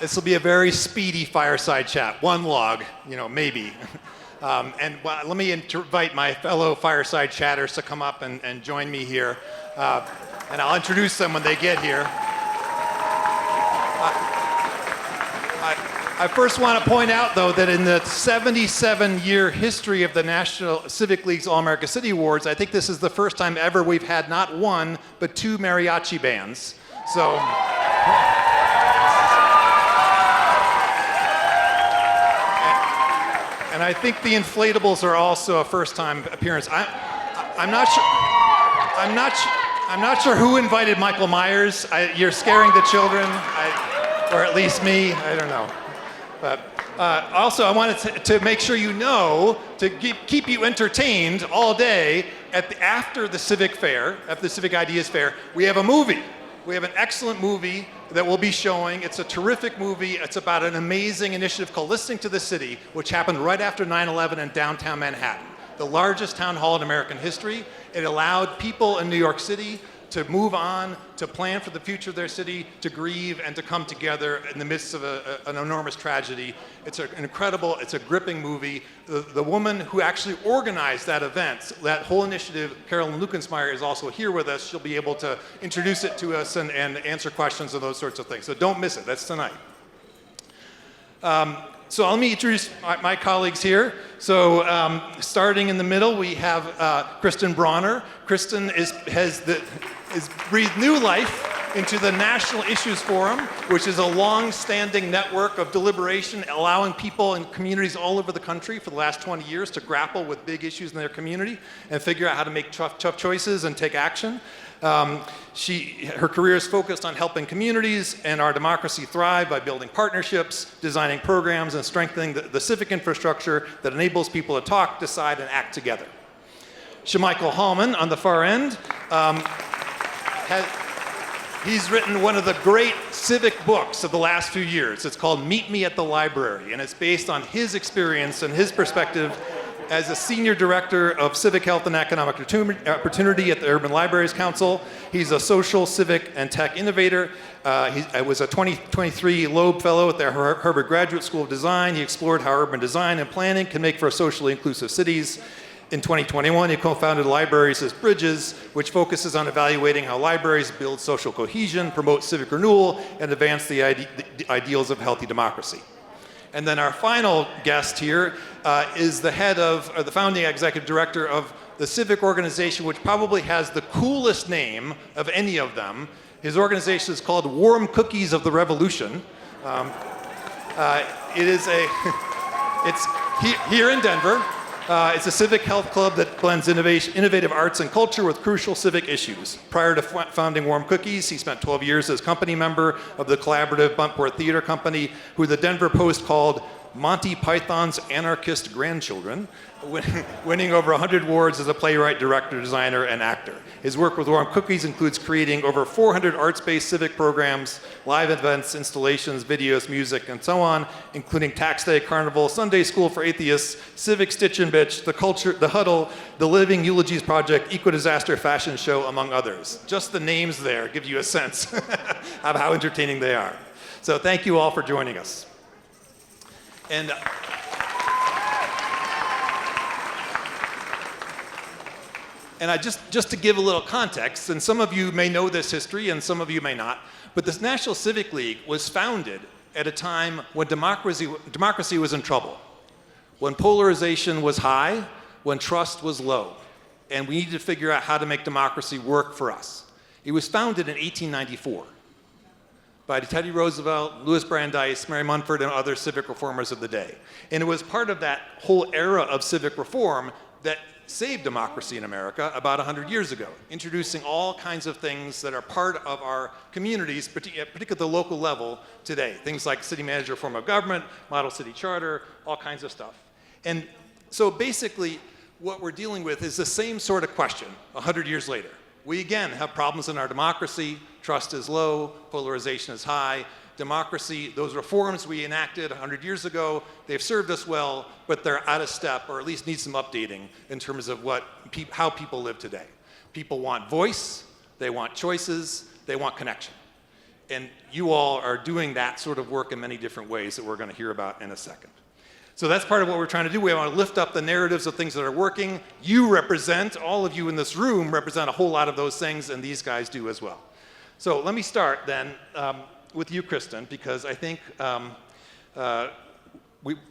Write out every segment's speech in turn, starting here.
This will be a very speedy fireside chat. One log, maybe. Let me invite my fellow fireside chatters to come up and join me here. And I'll introduce them when they get here. I first want to point out, though, that in the 77-year history of the National Civic League's All-America City Awards, I think this is the first time ever we've had not one, but two mariachi bands. So, and I think the inflatables are also a first-time appearance. I'm not sure who invited Michael Myers. You're scaring the children, or at least me. I don't know. But also, I wanted to make sure to keep you entertained all day. After the Civic Fair, after the Civic Ideas Fair, we have a movie. We have an excellent movie that we'll be showing. It's a terrific movie. It's about an amazing initiative called Listening to the City, which happened right after 9/11 in downtown Manhattan, the largest town hall in American history. It allowed people in New York City to move on, to plan for the future of their city, to grieve, and to come together in the midst of an enormous tragedy. It's it's a gripping movie. The woman who actually organized that event, that whole initiative, Carolyn Lukensmeyer, is also here with us. She'll be able to introduce it to us and answer questions and those sorts of things. So don't miss it. That's tonight. So let me introduce my colleagues here. So starting in the middle, we have Cristin Brawner. Cristin has breathed new life into the National Issues Forum, which is a long-standing network of deliberation allowing people in communities all over the country for the last 20 years to grapple with big issues in their community and figure out how to make tough choices and take action. Her career is focused on helping communities and our democracy thrive by building partnerships, designing programs, and strengthening the civic infrastructure that enables people to talk, decide, and act together. Shamichael Hallman on the far end. He's written one of the great civic books of the last few years. It's called Meet Me at the Library, and it's based on his experience and his perspective as a senior director of civic health and economic opportunity at the Urban Libraries Council. He's a social, civic, and tech innovator. He was a 2023 Loeb Fellow at the Harvard Graduate School of Design. He explored how urban design and planning can make for socially inclusive cities. In 2021, he co-founded Libraries as Bridges, which focuses on evaluating how libraries build social cohesion, promote civic renewal, and advance the ideals of healthy democracy. And then our final guest here is the founding executive director of the civic organization, which probably has the coolest name of any of them. His organization is called Warm Cookies of the Revolution. It's here in Denver. It's a civic health club that blends innovative arts and culture with crucial civic issues. Prior to founding Warm Cookies, he spent 12 years as company member of the collaborative Buntport Theater Company, who the Denver Post called Monty Python's anarchist grandchildren, winning over 100 awards as a playwright, director, designer, and actor. His work with Warm Cookies includes creating over 400 arts-based civic programs, live events, installations, videos, music, and so on, including Tax Day, Carnival, Sunday School for Atheists, Civic Stitch and Bitch, The Culture, The Huddle, The Living Eulogies Project, Eco-Disaster Fashion Show, among others. Just the names there give you a sense of how entertaining they are. So thank you all for joining us. And just to give a little context, and some of you may know this history and some of you may not, but this National Civic League was founded at a time when democracy was in trouble, when polarization was high, when trust was low, and we needed to figure out how to make democracy work for us. It was founded in 1894. By Teddy Roosevelt, Louis Brandeis, Mary Munford, and other civic reformers of the day. And it was part of that whole era of civic reform that saved democracy in America about 100 years ago, introducing all kinds of things that are part of our communities, particularly at the local level today. Things like city manager form of government, model city charter, all kinds of stuff. And so basically, what we're dealing with is the same sort of question 100 years later. We again have problems in our democracy. Trust is low, polarization is high. Democracy, those reforms we enacted 100 years ago, they've served us well, but they're out of step, or at least need some updating in terms of how people live today. People want voice, they want choices, they want connection. And you all are doing that sort of work in many different ways that we're going to hear about in a second. So that's part of what we're trying to do. We want to lift up the narratives of things that are working. You represent, all of you in this room represent a whole lot of those things, and these guys do as well. So let me start then with you, Cristin, because I think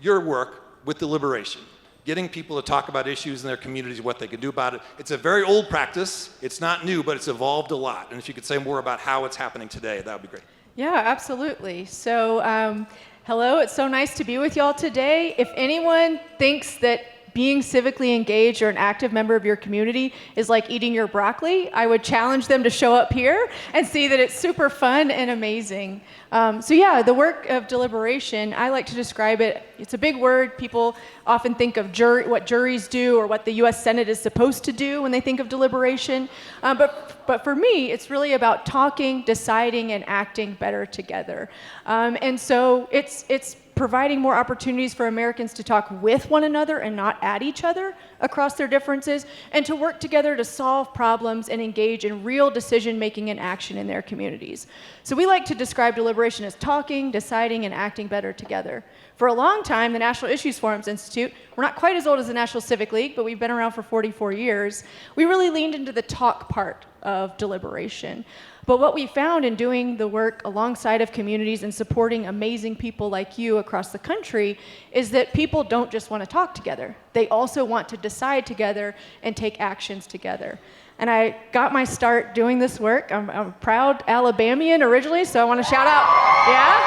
your work with deliberation, getting people to talk about issues in their communities, what they can do about it, it's a very old practice. It's not new, but it's evolved a lot. And if you could say more about how it's happening today, that would be great. Yeah, absolutely. So, hello, it's so nice to be with y'all today. If anyone thinks that being civically engaged or an active member of your community is like eating your broccoli, I would challenge them to show up here and see that it's super fun and amazing. So yeah, the work of deliberation, I like to describe it, it's a big word. People often think of what juries do or what the US Senate is supposed to do when they think of deliberation. But for me, it's really about talking, deciding, and acting better together. And so it's providing more opportunities for Americans to talk with one another and not at each other across their differences, and to work together to solve problems and engage in real decision-making and action in their communities. So we like to describe deliberation as talking, deciding, and acting better together. For a long time, the National Issues Forums Institute, we're not quite as old as the National Civic League, but we've been around for 44 years, we really leaned into the talk part of deliberation. But what we found in doing the work alongside of communities and supporting amazing people like you across the country is that people don't just want to talk together. They also want to decide together and take actions together. And I got my start doing this work. I'm a proud Alabamian originally, so I want to shout out, yeah?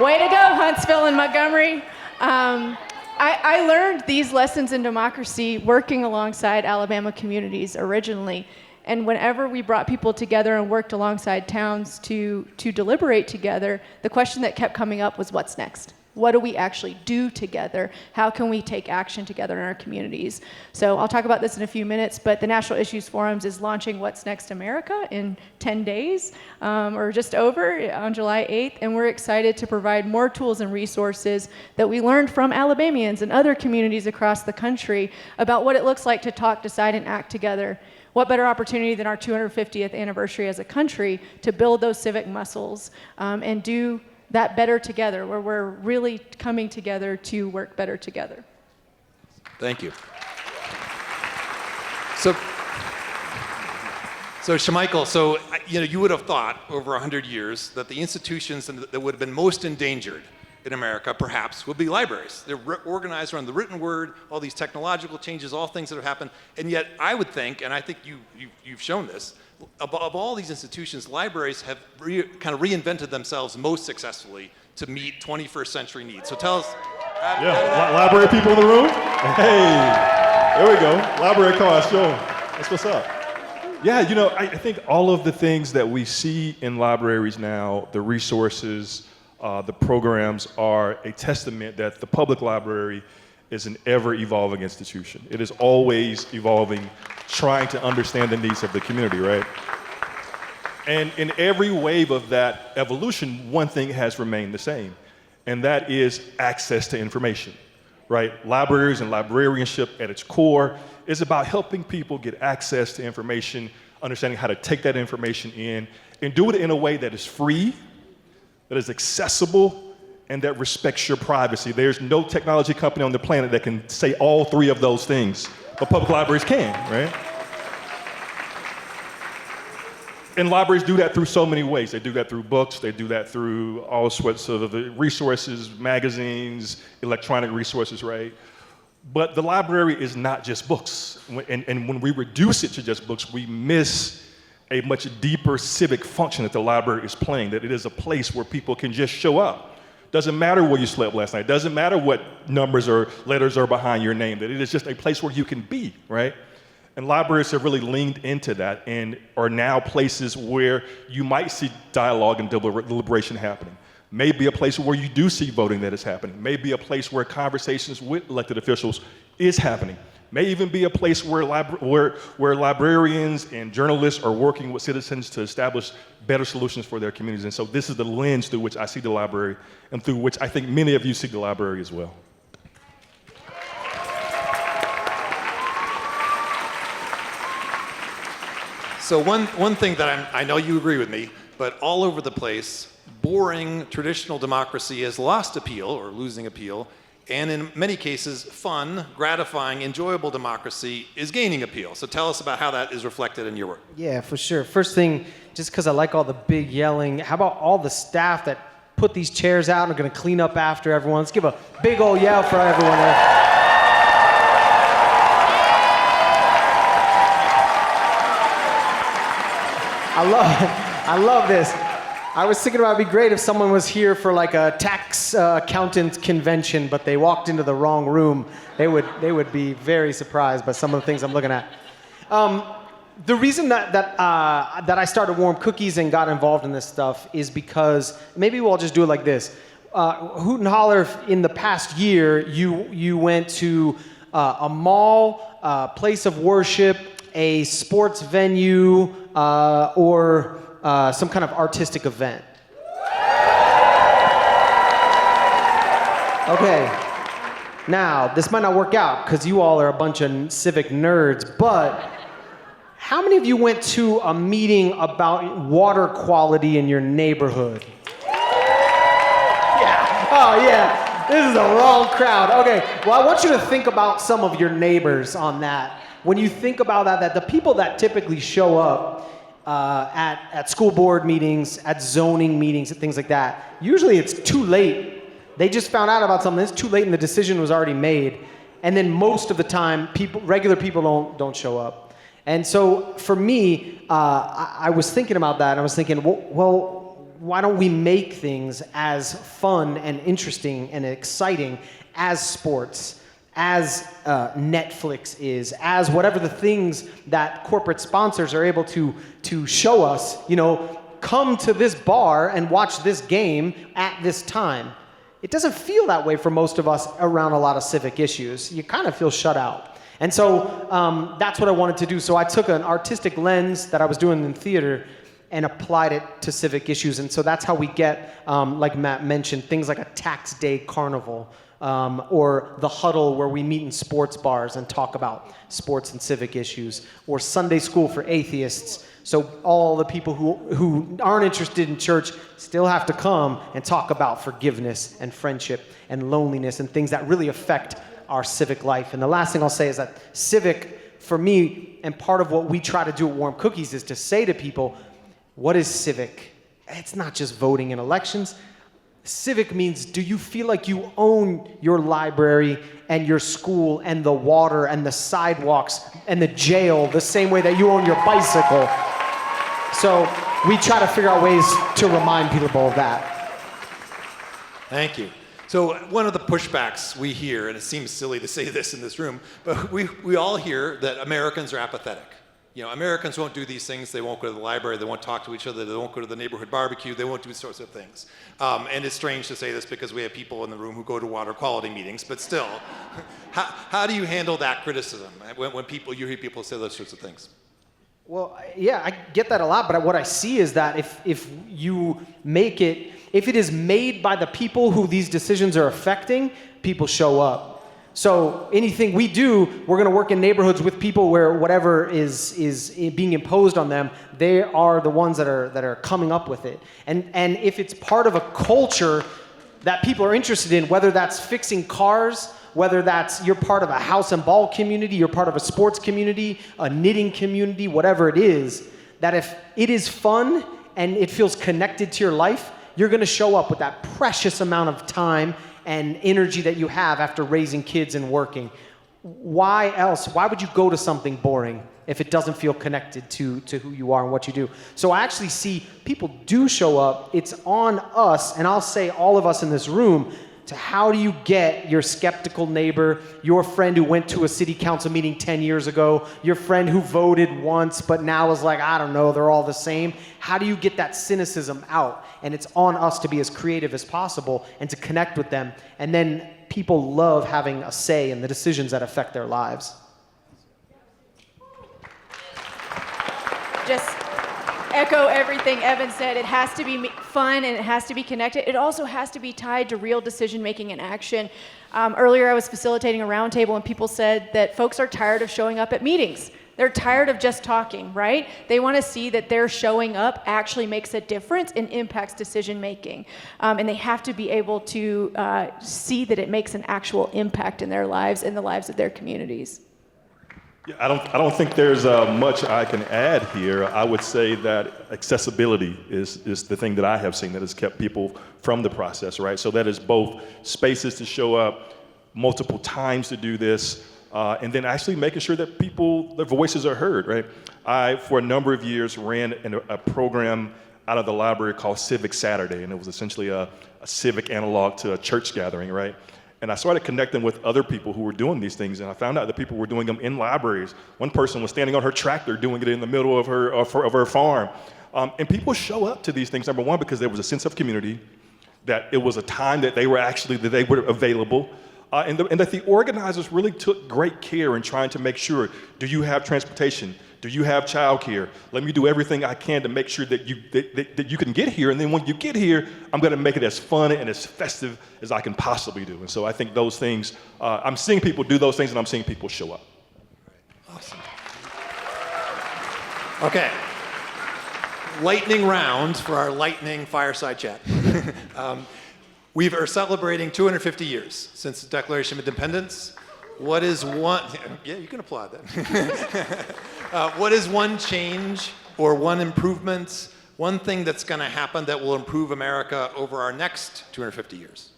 Way to go, Huntsville and Montgomery. I learned these lessons in democracy working alongside Alabama communities originally. And whenever we brought people together and worked alongside towns to deliberate together, the question that kept coming up was, what's next? What do we actually do together? How can we take action together in our communities? So I'll talk about this in a few minutes, but the National Issues Forums is launching What's Next America in 10 days, or just over, on July 8th, and we're excited to provide more tools and resources that we learned from Alabamians and other communities across the country about what it looks like to talk, decide, and act together. What better opportunity than our 250th anniversary as a country to build those civic muscles and do that better together, where we're really coming together to work better together. Thank you. So Shamichael, you would have thought over 100 years that the institutions that would have been most endangered in America, perhaps, would be libraries. They're organized around the written word, all these technological changes, all things that have happened, and yet I would think, and I think you've shown this, of all these institutions, libraries have kind of reinvented themselves most successfully to meet 21st century needs. So tell us. Library people in the room? Hey, there we go. Library card, show 'em. That's what's up. Yeah, I think all of the things that we see in libraries now, the resources, the programs, are a testament that the public library is an ever-evolving institution. It is always evolving, trying to understand the needs of the community, right? And in every wave of that evolution, one thing has remained the same, and that is access to information, right? Libraries and librarianship at its core is about helping people get access to information, understanding how to take that information in, and do it in a way that is free, that is accessible, and that respects your privacy. There's no technology company on the planet that can say all three of those things, but public libraries can, right? And libraries do that through so many ways. They do that through books, they do that through all sorts of resources, magazines, electronic resources, right? But the library is not just books. And when we reduce it to just books, we miss a much deeper civic function that the library is playing, that it is a place where people can just show up. Doesn't matter where you slept last night, doesn't matter what numbers or letters are behind your name, that it is just a place where you can be, right? And libraries have really leaned into that and are now places where you might see dialogue and deliberation happening. Maybe a place where you do see voting that is happening. Maybe a place where conversations with elected officials is happening. May even be a place where librarians and journalists are working with citizens to establish better solutions for their communities. And so this is the lens through which I see the library, and through which I think many of you see the library as well. So one thing that I know you agree with me, but all over the place, boring traditional democracy has lost appeal or losing appeal, and in many cases, fun, gratifying, enjoyable democracy is gaining appeal. So tell us about how that is reflected in your work. Yeah, for sure. First thing, just because I like all the big yelling, how about all the staff that put these chairs out and are going to clean up after everyone? Let's give a big old yell for everyone there. I love this. I was thinking about it'd be great if someone was here for like a tax accountant convention, but they walked into the wrong room. They would be very surprised by some of the things I'm looking at. The reason that I started Warm Cookies and got involved in this stuff is because maybe we'll just do it like this. Hoot and holler if in the past year you went to a mall, a place of worship, a sports venue, or some kind of artistic event. Okay, now this might not work out because you all are a bunch of civic nerds, but how many of you went to a meeting about water quality in your neighborhood? Yeah, oh yeah, this is the wrong crowd. Okay, well I want you to think about some of your neighbors on that. When you think about that the people that typically show up at school board meetings, at zoning meetings, and things like that, usually it's too late. They just found out about something, it's too late and the decision was already made. And then most of the time, regular people don't show up. And so for me, I was thinking about that, and I was thinking, well, why don't we make things as fun and interesting and exciting as sports, as Netflix is, as whatever the things that corporate sponsors are able to show us, come to this bar and watch this game at this time. It doesn't feel that way for most of us around a lot of civic issues. You kind of feel shut out. And so that's what I wanted to do. So I took an artistic lens that I was doing in theater and applied it to civic issues. And so that's how we get, like Matt mentioned, things like a tax day carnival, or the huddle where we meet in sports bars and talk about sports and civic issues, or Sunday school for atheists. So all the people who aren't interested in church still have to come and talk about forgiveness and friendship and loneliness and things that really affect our civic life. And the last thing I'll say is that civic, for me, and part of what we try to do at Warm Cookies is to say to people, what is civic? It's not just voting in elections. Civic means, do you feel like you own your library and your school and the water and the sidewalks and the jail the same way that you own your bicycle? So we try to figure out ways to remind people of that. Thank you. So one of the pushbacks we hear, and it seems silly to say this in this room, but we all hear that Americans are apathetic. Americans won't do these things. They won't go to the library. They won't talk to each other. They won't go to the neighborhood barbecue. They won't do these sorts of things. And it's strange to say this because we have people in the room who go to water quality meetings, but still, how do you handle that criticism when you hear people say those sorts of things? Well, yeah, I get that a lot, but what I see is that if it is made by the people who these decisions are affecting, people show up. So anything we do, we're going to work in neighborhoods with people where whatever is being imposed on them, they are the ones that are coming up with it. And if it's part of a culture that people are interested in, whether that's fixing cars, whether that's you're part of a house and ball community, you're part of a sports community, a knitting community, whatever it is, that if it is fun and it feels connected to your life, you're going to show up with that precious amount of time and energy that you have after raising kids and working. Why else? Why would you go to something boring if it doesn't feel connected to who you are and what you do? So I actually see people do show up. It's on us, and I'll say all of us in this room, to how do you get your skeptical neighbor, your friend who went to a city council meeting 10 years ago, your friend who voted once but now is like, I don't know, they're all the same. How do you get that cynicism out? And it's on us to be as creative as possible and to connect with them. And then people love having a say in the decisions that affect their lives. Just echo everything Evan said. It has to be fun and it has to be connected. It also has to be tied to real decision making and action. Earlier I was facilitating a roundtable and people said that folks are tired of showing up at meetings. They're tired of just talking, right? They want to see that their showing up actually makes a difference and impacts decision making. And they have to be able to see that it makes an actual impact in their lives and the lives of their communities. Yeah, I don't think there's much I can add here. I would say that accessibility is the thing that I have seen that has kept people from the process, right? So that is both spaces to show up, multiple times to do this, and then actually making sure that their voices are heard, right? I, for a number of years, ran a program out of the library called Civic Saturday, and it was essentially a civic analog to a church gathering, right? And I started connecting with other people who were doing these things, and I found out that people were doing them in libraries. One person was standing on her tractor doing it in the middle of her farm. And people show up to these things, number one, because there was a sense of community, that it was a time that they were available, and that the organizers really took great care in trying to make sure, do you have transportation? Do you have childcare? Let me do everything I can to make sure that you can get here. And then when you get here, I'm going to make it as fun and as festive as I can possibly do. And so I think those things, I'm seeing people do those things, and I'm seeing people show up. Awesome. Okay. Lightning round for our lightning fireside chat. We are celebrating 250 years since the Declaration of Independence. What is one, yeah, you can applaud that. What is one change or one improvement, one thing that's going to happen that will improve America over our next 250 years?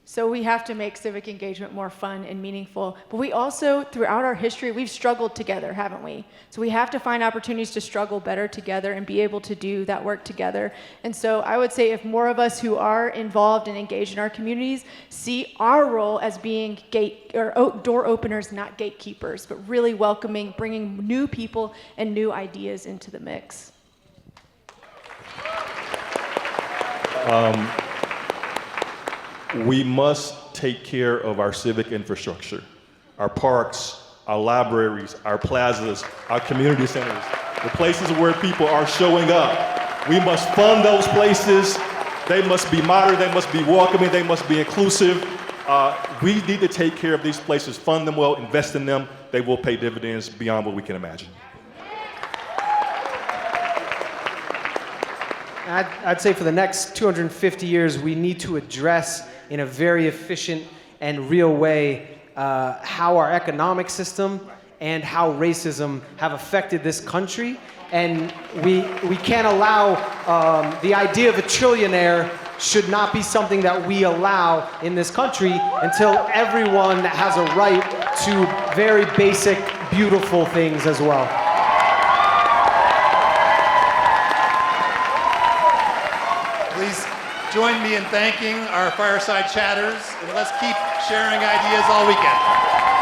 So we have to make civic engagement more fun and meaningful, but we also, throughout our history, we've struggled together, haven't we? So we have to find opportunities to struggle better together and be able to do that work together. And so I would say if more of us who are involved and engaged in our communities see our role as being door openers, not gatekeepers, but really welcoming, bringing new people and new ideas into the mix. We must take care of our civic infrastructure, our parks, our libraries, our plazas, our community centers, the places where people are showing up. We must fund those places. They must be modern, they must be welcoming, they must be inclusive. We need to take care of these places, fund them well, invest in them. They will pay dividends beyond what we can imagine. I'd say for the next 250 years, we need to address in a very efficient and real way how our economic system and how racism have affected this country. And we can't allow the idea of a trillionaire should not be something that we allow in this country until everyone has a right to very basic, beautiful things as well. Please join me in thanking our fireside chatters, and let's keep sharing ideas all weekend.